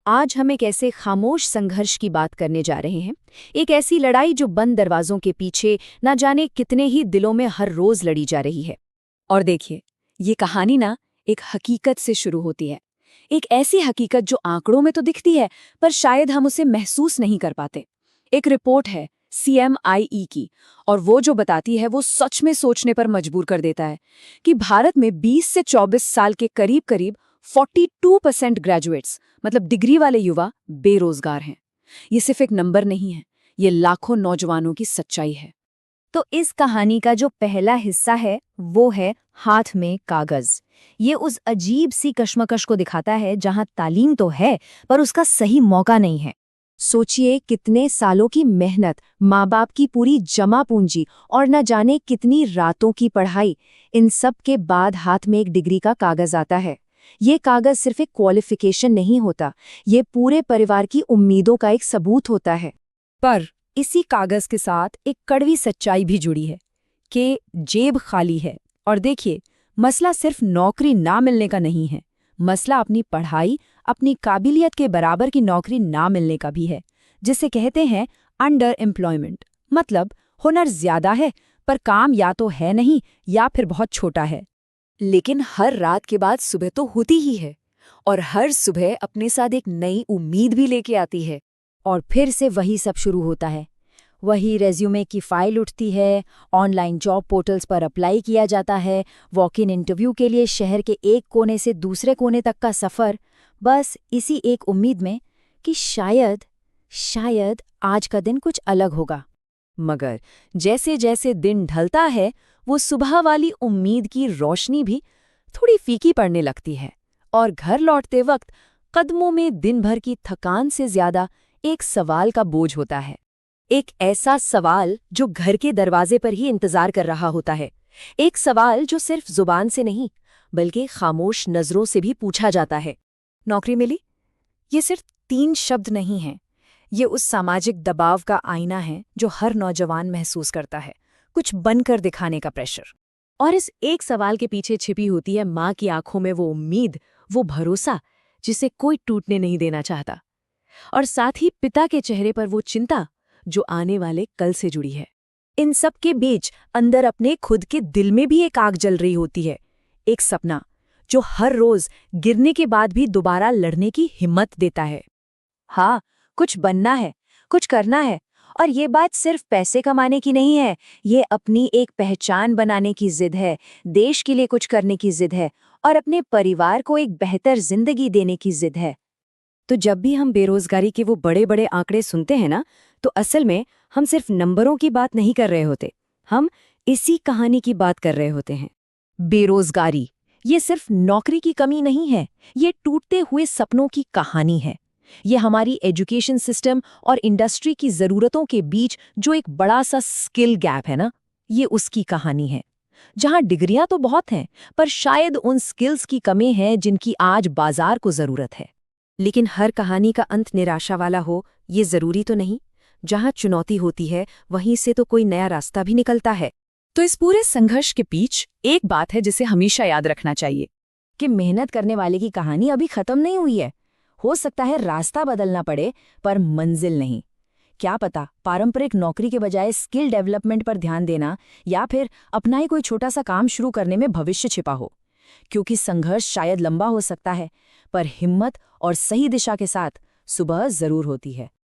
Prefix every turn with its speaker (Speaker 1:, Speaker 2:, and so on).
Speaker 1: आज हम एक ऐसे खामोश संघर्ष की बात करने जा रहे हैं। एक ऐसी लड़ाई जो बंद दरवाजों के पीछे ना जाने कितने ही दिलों में हर रोज लड़ी जा रही है। और देखिए, ये कहानी ना एक हकीकत से शुरू होती है। एक ऐसी हकीकत जो आंकड़ों में तो दिखती है, पर शायद हम उसे महसूस नहीं कर पाते। एक रिपोर्ट है CMIE की, और वो जो बताती है वो सच में सोचने पर मजबूर कर देता है कि भारत में 20 से 24 साल के करीब करीब 42% ग्रेजुएट्स, मतलब डिग्री वाले युवा, बेरोजगार हैं। ये सिर्फ एक नंबर नहीं है, ये लाखों नौजवानों की सच्चाई है। तो इस कहानी का जो पहला हिस्सा है वो है हाथ में कागज। ये उस अजीब सी कश्मकश को दिखाता है जहां तालीम तो है, पर उसका सही मौका नहीं है। सोचिए, कितने सालों की मेहनत, माँ बाप की पूरी जमा पूंजी और न जाने कितनी रातों की पढ़ाई, इन सब के बाद हाथ में एक डिग्री का कागज आता है। ये कागज सिर्फ एक क्वालिफिकेशन नहीं होता, ये पूरे परिवार की उम्मीदों का एक सबूत होता है। पर इसी कागज के साथ एक कड़वी सच्चाई भी जुड़ी है कि जेब खाली है। और देखिए, मसला सिर्फ नौकरी ना मिलने का नहीं है, मसला अपनी पढ़ाई, अपनी काबिलियत के बराबर की नौकरी ना मिलने का भी है, जिसे कहते हैं अंडर एम्प्लॉयमेंट। मतलब हुनर ज्यादा है, पर काम या तो है नहीं या फिर बहुत छोटा है। लेकिन हर रात के बाद सुबह तो होती ही है, और हर सुबह अपने साथ एक नई उम्मीद भी लेके आती है। और फिर से वही सब शुरू होता है। वही रेज्यूमे की फाइल उठती है, ऑनलाइन जॉब पोर्टल्स पर अप्लाई किया जाता है, वॉक इन इंटरव्यू के लिए शहर के एक कोने से दूसरे कोने तक का सफ़र, बस इसी एक उम्मीद में कि शायद आज का दिन कुछ अलग होगा। मगर जैसे जैसे दिन ढलता है, वो सुबह वाली उम्मीद की रोशनी भी थोड़ी फीकी पड़ने लगती है, और घर लौटते वक्त कदमों में दिन भर की थकान से ज्यादा एक सवाल का बोझ होता है। एक ऐसा सवाल जो घर के दरवाजे पर ही इंतजार कर रहा होता है। एक सवाल जो सिर्फ जुबान से नहीं, बल्कि खामोश नजरों से भी पूछा जाता है। नौकरी मिली? ये सिर्फ 3 शब्द नहीं हैं। ये उस सामाजिक दबाव का आईना है जो हर नौजवान महसूस करता है, कुछ बनकर दिखाने का प्रेशर। और इस एक सवाल के पीछे छिपी होती है माँ की आंखों में वो उम्मीद, वो भरोसा जिसे कोई टूटने नहीं देना चाहता, और साथ ही पिता के चेहरे पर वो चिंता जो आने वाले कल से जुड़ी है। इन सब के बीच अंदर अपने खुद के दिल में भी एक आग जल रही होती है, एक सपना जो हर रोज गिरने के बाद भी दोबारा लड़ने की हिम्मत देता है। हाँ, कुछ बनना है, कुछ करना है, और ये बात सिर्फ पैसे कमाने की नहीं है, ये अपनी एक पहचान बनाने की जिद है, देश के लिए कुछ करने की जिद है, और अपने परिवार को एक बेहतर जिंदगी देने की जिद है। तो जब भी हम बेरोजगारी के वो बड़े बड़े आंकड़े सुनते हैं ना, तो असल में हम सिर्फ नंबरों की बात नहीं कर रहे होते, हम इसी कहानी की बात कर रहे होते हैं। बेरोजगारी ये सिर्फ नौकरी की कमी नहीं है, ये टूटते हुए सपनों की कहानी है। ये हमारी एजुकेशन सिस्टम और इंडस्ट्री की ज़रूरतों के बीच जो एक बड़ा सा स्किल गैप है ना, ये उसकी कहानी है। जहां डिग्रियां तो बहुत हैं, पर शायद उन स्किल्स की कमी है जिनकी आज बाजार को ज़रूरत है। लेकिन हर कहानी का अंत निराशा वाला हो, ये ज़रूरी तो नहीं। जहां चुनौती होती है, वहीं से तो कोई नया रास्ता भी निकलता है। तो इस पूरे संघर्ष के बीच एक बात है जिसे हमेशा याद रखना चाहिए कि मेहनत करने वाले की कहानी अभी खत्म नहीं हुई है। हो सकता है रास्ता बदलना पड़े, पर मंजिल नहीं। क्या पता पारंपरिक नौकरी के बजाय स्किल डेवलपमेंट पर ध्यान देना, या फिर अपना ही कोई छोटा सा काम शुरू करने में भविष्य छिपा हो। क्योंकि संघर्ष शायद लंबा हो सकता है, पर हिम्मत और सही दिशा के साथ सुबह जरूर होती है।